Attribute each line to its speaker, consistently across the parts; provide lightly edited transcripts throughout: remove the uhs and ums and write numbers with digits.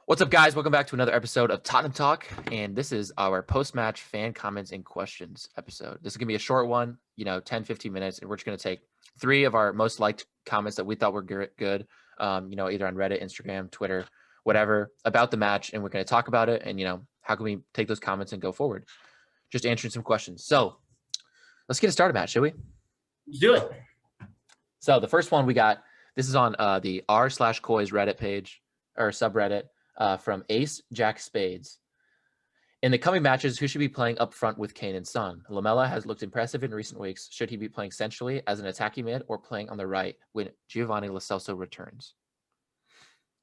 Speaker 1: What's up, guys? Welcome back to another episode of Tottenham Talk, and this is our post-match fan comments and questions episode. This is going to be a short one, 10, 15 minutes, and we're just going to take 3 of our most liked comments that we thought were good, either on Reddit, Instagram, Twitter, whatever, about the match, and we're going to talk about it, and, how can we take those comments and go forward? Just answering some questions. So let's get it started, Matt, shall we?
Speaker 2: Let's do it.
Speaker 1: So the first one we got, this is on the r/COYS Reddit page, or subreddit, from Ace Jack Spades. In the coming matches, who should be playing up front with Kane and Son? Lamela has looked impressive in recent weeks. Should he be playing centrally as an attacking mid or playing on the right when Giovanni Lo Celso returns?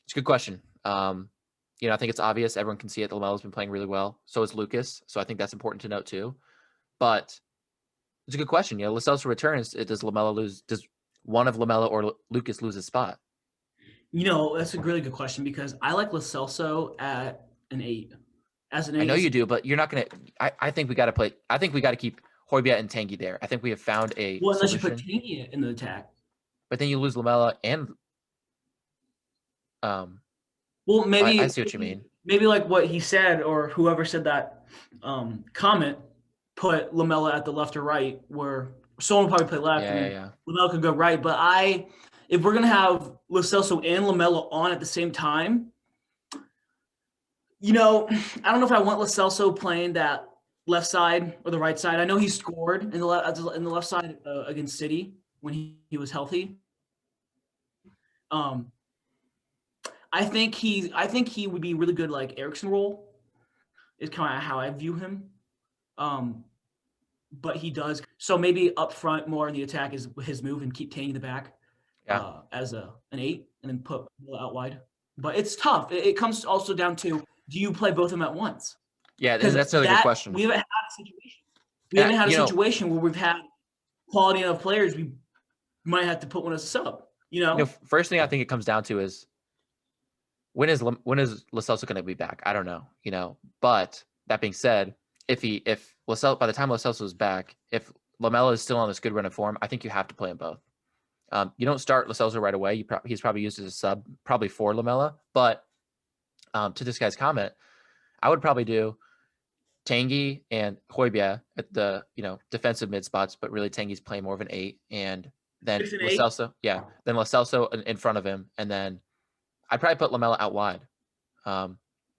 Speaker 1: It's a good question. I think it's obvious. Everyone can see it. Lamela's been playing really well. So is Lucas. So I think that's important to note too. But it's a good question. Lo Celso returns. Does one of Lamela or Lucas lose his spot?
Speaker 2: That's a really good question because I like Lo Celso at an 8. As an 8,
Speaker 1: I know you do, but you're not going to. I think we got to play. I think we got to keep Højbjerg and Tanguy there. I think we have found a
Speaker 2: unless
Speaker 1: solution.
Speaker 2: You put Tanguy in the attack.
Speaker 1: But then you lose Lamela and.
Speaker 2: Well, maybe
Speaker 1: I see what you mean.
Speaker 2: Maybe like what he said or whoever said that comment, put Lamela at the left or right, where someone will probably play left.
Speaker 1: Yeah.
Speaker 2: Lamela could go right, but if we're gonna have Lo Celso and Lamela on at the same time, I don't know if I want Lo Celso playing that left side or the right side. I know he scored in the left side against City when he was healthy. I think he would be really good like Eriksen role. Is kind of how I view him. But he does so maybe up front more in the attack is his move and keep Tanguy in the back.
Speaker 1: Yeah.
Speaker 2: As an 8 and then put out wide. But it's tough. It comes also down to, do you play both of them at once?
Speaker 1: Yeah, that's another good question.
Speaker 2: We haven't had a situation. We haven't had a situation where we've had quality enough players. We might have to put one as a sub.
Speaker 1: First thing I think it comes down to is when is Lo Celso going to be back? I don't know. But that being said, by the time Lo Celso is back, if Lamela is still on this good run of form, I think you have to play them both. You don't start Lo Celso right away. He's probably used as a sub, probably for Lamela. But to this guy's comment, I would probably do Tanguy and Højbjerg at the defensive mid spots, but really Tanguy's playing more of an 8, and then Lo Celso, then Lo Celso in front of him, and then I'd probably put Lamela out wide. But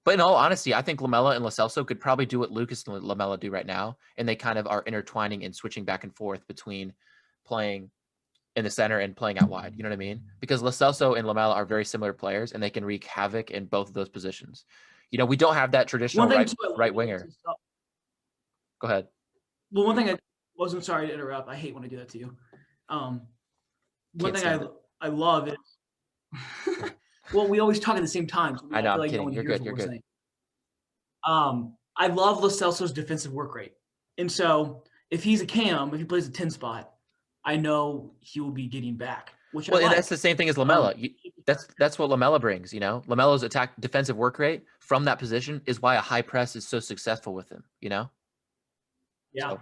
Speaker 1: in all honesty, I think Lamela and Lo Celso could probably do what Lucas and Lamela do right now, and they kind of are intertwining and switching back and forth between playing in the center and playing out wide. You know what I mean? Because Lo Celso and Lamela are very similar players, and they can wreak havoc in both of those positions. We don't have that traditional right winger. Go ahead.
Speaker 2: Well, one thing I wasn't sorry to interrupt. I hate when I do that to you. One thing I love is well, we always talk at the same time. So
Speaker 1: I know. I'm kidding. You're good.
Speaker 2: I love Lo Celso's defensive work rate, and so if he's a cam, if he plays a 10 spot, I know he will be getting back. And
Speaker 1: that's the same thing as Lamela. That's what Lamela brings. Lamela's defensive work rate from that position is why a high press is so successful with him.
Speaker 2: Yeah,
Speaker 1: so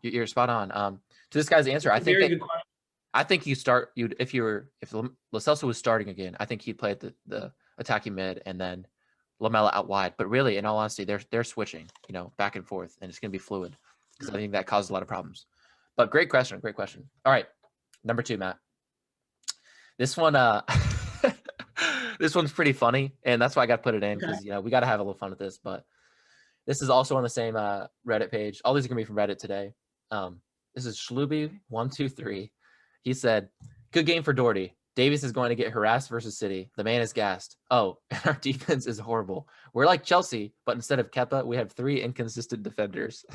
Speaker 1: you're spot on. To this guy's answer, I think you start if Lo Celso was starting again, I think he'd play at the attacking mid and then Lamela out wide. But really, in all honesty, they're switching, back and forth, and it's going to be fluid because I think that causes a lot of problems. But great question. All right, number 2, Matt. This one, this one's pretty funny, and that's why I got to put it in because we got to have a little fun with this. But this is also on the same Reddit page. All these are gonna be from Reddit today. This is Schluby123. He said, "Good game for Doherty. Davies is going to get harassed versus City. The man is gassed. Oh, and our defense is horrible. We're like Chelsea, but instead of Kepa, we have 3 inconsistent defenders."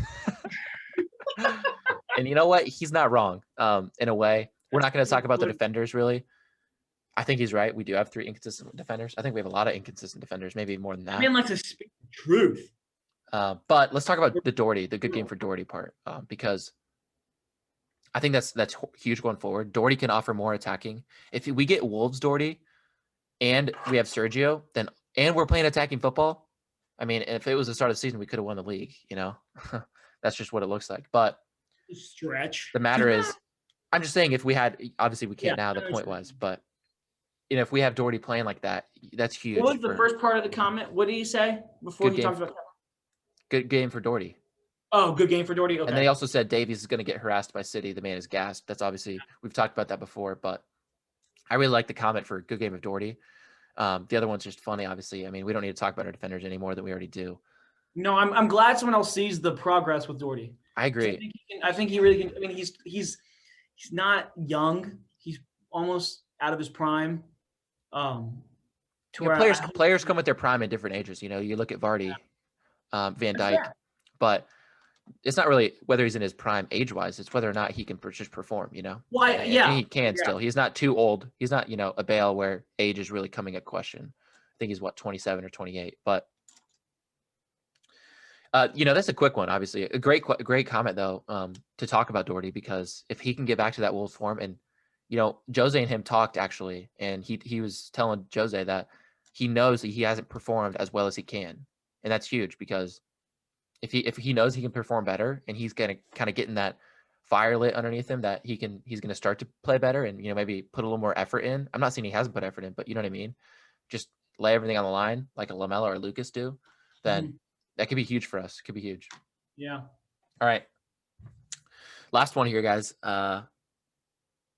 Speaker 1: And you know what? He's not wrong. In a way, we're not going to talk about the defenders really. I think he's right. We do have 3 inconsistent defenders. I think we have a lot of inconsistent defenders, maybe more than that.
Speaker 2: I mean, like to speak the truth.
Speaker 1: But let's talk about the good game for Doherty part, because I think that's huge going forward. Doherty can offer more attacking. If we get Wolves Doherty and we have Sergio, and we're playing attacking football, I mean, if it was the start of the season, we could have won the league, That's just what it looks like. But
Speaker 2: stretch.
Speaker 1: The matter is, I'm just saying if we had, obviously we can't now, the point was, but if we have Doherty playing like that, that's huge.
Speaker 2: What was the first part of the comment? What did he say before he talked about?
Speaker 1: Good game for Doherty.
Speaker 2: Oh, good game for Doherty. Okay.
Speaker 1: And they also said Davies is going to get harassed by City. The man is gassed. That's obviously, we've talked about that before, but I really like the comment for good game of Doherty. The other one's just funny, obviously. I mean, we don't need to talk about our defenders any more than we already do.
Speaker 2: No, I'm glad someone else sees the progress with Doherty.
Speaker 1: I agree.
Speaker 2: I think he really can. I mean, he's not young. He's almost out of his prime.
Speaker 1: Players come with their prime at different ages. You look at Vardy, Van Dijk, but it's not really whether he's in his prime age-wise. It's whether or not he can just perform.
Speaker 2: Well,
Speaker 1: he can still. He's not too old. He's not a Bale where age is really coming a question. I think he's 27 or 28. But that's a quick one. Obviously, a great comment though to talk about Doherty, because if he can get back to that Wolves form, and Jose and him talked actually, and he was telling Jose that he knows that he hasn't performed as well as he can, and that's huge because if he knows he can perform better, and he's gonna kind of getting that fire lit underneath him, that he's gonna start to play better and maybe put a little more effort in. I'm not saying he hasn't put effort in, but you know what I mean. Just lay everything on the line like a Lamela or Lucas do, then that could be huge for us. It could be huge.
Speaker 2: Yeah.
Speaker 1: All right. Last one here, guys.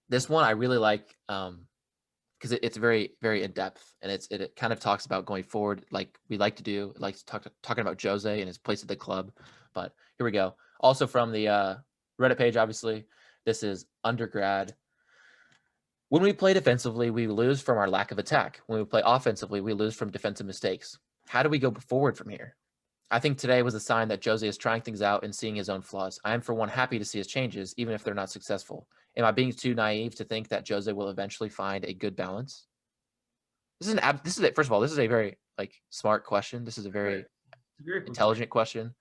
Speaker 1: This one I really like because it's very, very in depth, and it kind of talks about going forward, like we like to do. It likes talking about Jose and his place at the club. But here we go. Also from the Reddit page, obviously, this is undergrad. When we play defensively, we lose from our lack of attack. When we play offensively, we lose from defensive mistakes. How do we go forward from here? I think today was a sign that Jose is trying things out and seeing his own flaws. I am, for one, happy to see his changes, even if they're not successful. Am I being too naive to think that Jose will eventually find a good balance? First of all, this is a very smart question. This is a very intelligent question.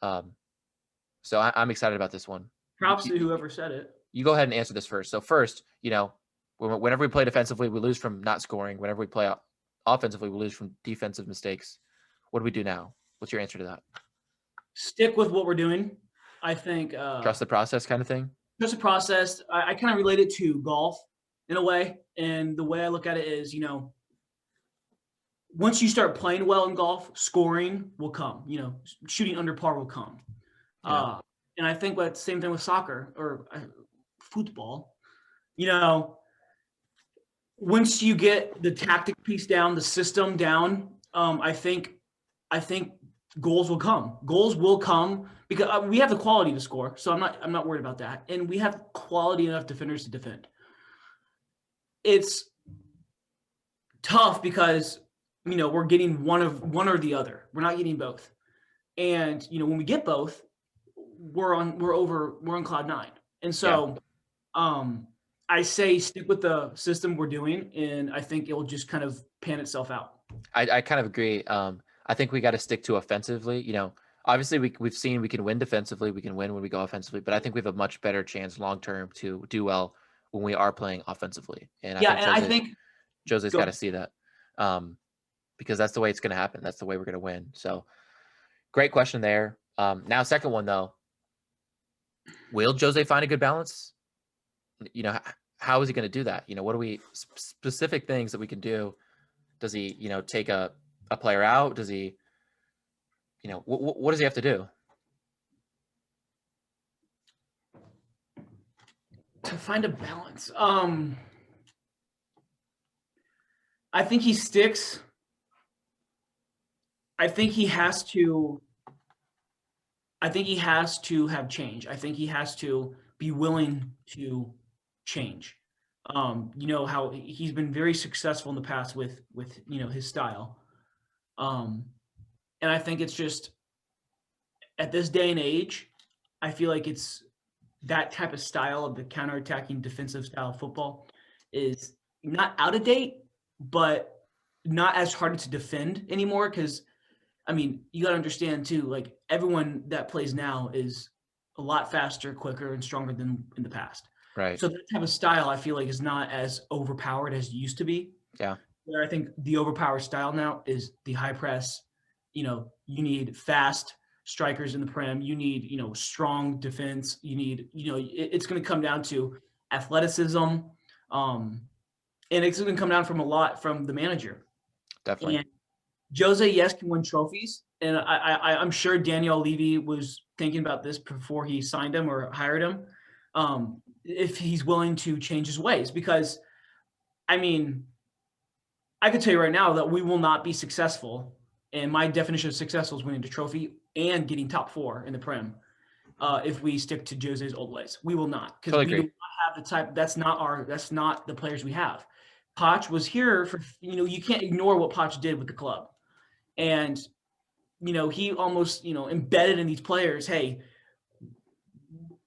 Speaker 1: So I'm excited about this one.
Speaker 2: Props to whoever said it.
Speaker 1: You go ahead and answer this first. So first, whenever we play defensively, we lose from not scoring. Whenever we play offensively, we lose from defensive mistakes. What do we do now? What's your answer to that?
Speaker 2: Stick with what we're doing. I think
Speaker 1: trust the process kind of thing.
Speaker 2: Trust the process. I kind of relate it to golf in a way, and the way I look at it is, once you start playing well in golf, scoring will come. Shooting under par will come. Yeah. And I think the same thing with soccer or football. Once you get the tactic piece down, the system down, I think goals will come. Goals will come because we have the quality to score. So I'm not worried about that. And we have quality enough defenders to defend. It's tough because, we're getting one or the other. We're not getting both. And, when we get both, we're on cloud nine. And so, I say stick with the system we're doing, and I think it will just kind of pan itself out.
Speaker 1: I kind of agree. I think we got to stick to offensively. Obviously we've seen we can win defensively. We can win when we go offensively, but I think we have a much better chance long-term to do well when we are playing offensively. And I think Jose's got to see that because that's the way it's going to happen. That's the way we're going to win. So great question there. Now, second one though, will Jose find a good balance? How is he going to do that? What are we specific things that we can do? Does he, take a player out? Does he, what does he have to do
Speaker 2: to find a balance? I think he sticks. I think he has to have change. I think he has to be willing to change. How he's been very successful in the past with his style. And I think it's just at this day and age, I feel like it's that type of style of the counterattacking defensive style of football is not out of date, but not as hard to defend anymore. Because, you got to understand too, everyone that plays now is a lot faster, quicker, and stronger than in the past.
Speaker 1: Right.
Speaker 2: So that type of style, I feel like, is not as overpowered as it used to be.
Speaker 1: Yeah.
Speaker 2: Where I think the overpowered style now is the high press. You need fast strikers in the Prem. You need, strong defense. You need, it's going to come down to athleticism, and it's going to come down from a lot from the manager.
Speaker 1: Definitely.
Speaker 2: And Jose, yes, can win trophies, and I'm sure Daniel Levy was thinking about this before he signed him or hired him, if he's willing to change his ways. Because, I mean, I can tell you right now that we will not be successful, and my definition of successful is winning the trophy and getting top 4 in the Prem. If we stick to Jose's old ways, we will not, because
Speaker 1: Totally
Speaker 2: we do
Speaker 1: agree.
Speaker 2: not have the type. That's not the players we have. Poch was here for, you can't ignore what Poch did with the club. And, he almost, embedded in these players, hey,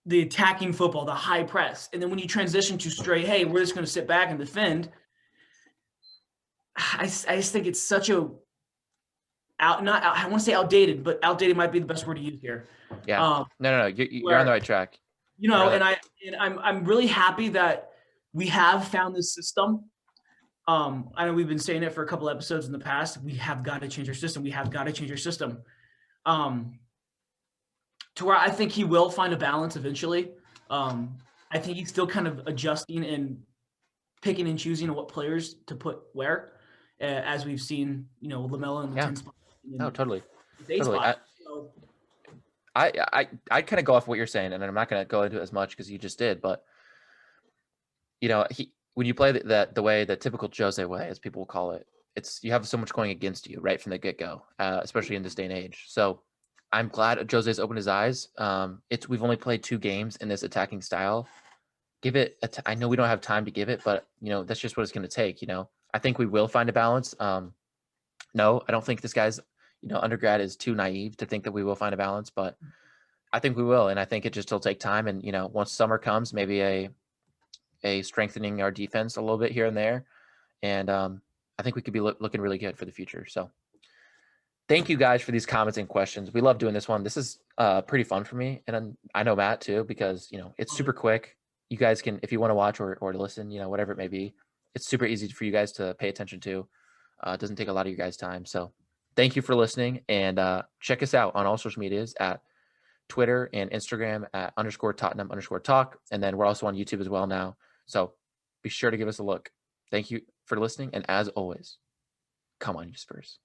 Speaker 2: the attacking football, the high press. And then when you transition to straight, hey, we're just going to sit back and defend. I just think it's such I want to say outdated, but outdated might be the best word to use here.
Speaker 1: Yeah. No. You're on the right track.
Speaker 2: I'm really happy that we have found this system. I know we've been saying it for a couple episodes in the past. We have got to change our system. We have got to change our system. To where I think he will find a balance eventually. I think he's still kind of adjusting and picking and choosing what players to put where, as we've seen, Lamella in the 10 spot.
Speaker 1: No, totally.
Speaker 2: Spot.
Speaker 1: I kind of go off what you're saying, and I'm not going to go into it as much because you just did, but when you play the way, the typical Jose way, as people will call it, you have so much going against you right from the get-go, especially in this day and age. So I'm glad Jose's opened his eyes. We've only played 2 games in this attacking style. Give it I know we don't have time to give it, but that's just what it's going to take. I think we will find a balance. No, I don't think this guy's undergrad is too naive to think that we will find a balance, but I think we will, and I think will take time. And once summer comes, maybe a strengthening our defense a little bit here and there, and I think we could be looking really good for the future. So thank you guys for these comments and questions. We love doing this one. This is pretty fun for me, and I know Matt too, because it's super quick. You guys can, if you want to watch or to listen, whatever it may be, it's super easy for you guys to pay attention to. It doesn't take a lot of your guys' time. So thank you for listening, and check us out on all social medias at Twitter and Instagram at _Tottenham_talk. And then we're also on YouTube as well now. So be sure to give us a look. Thank you for listening. And as always, come on, you Spurs.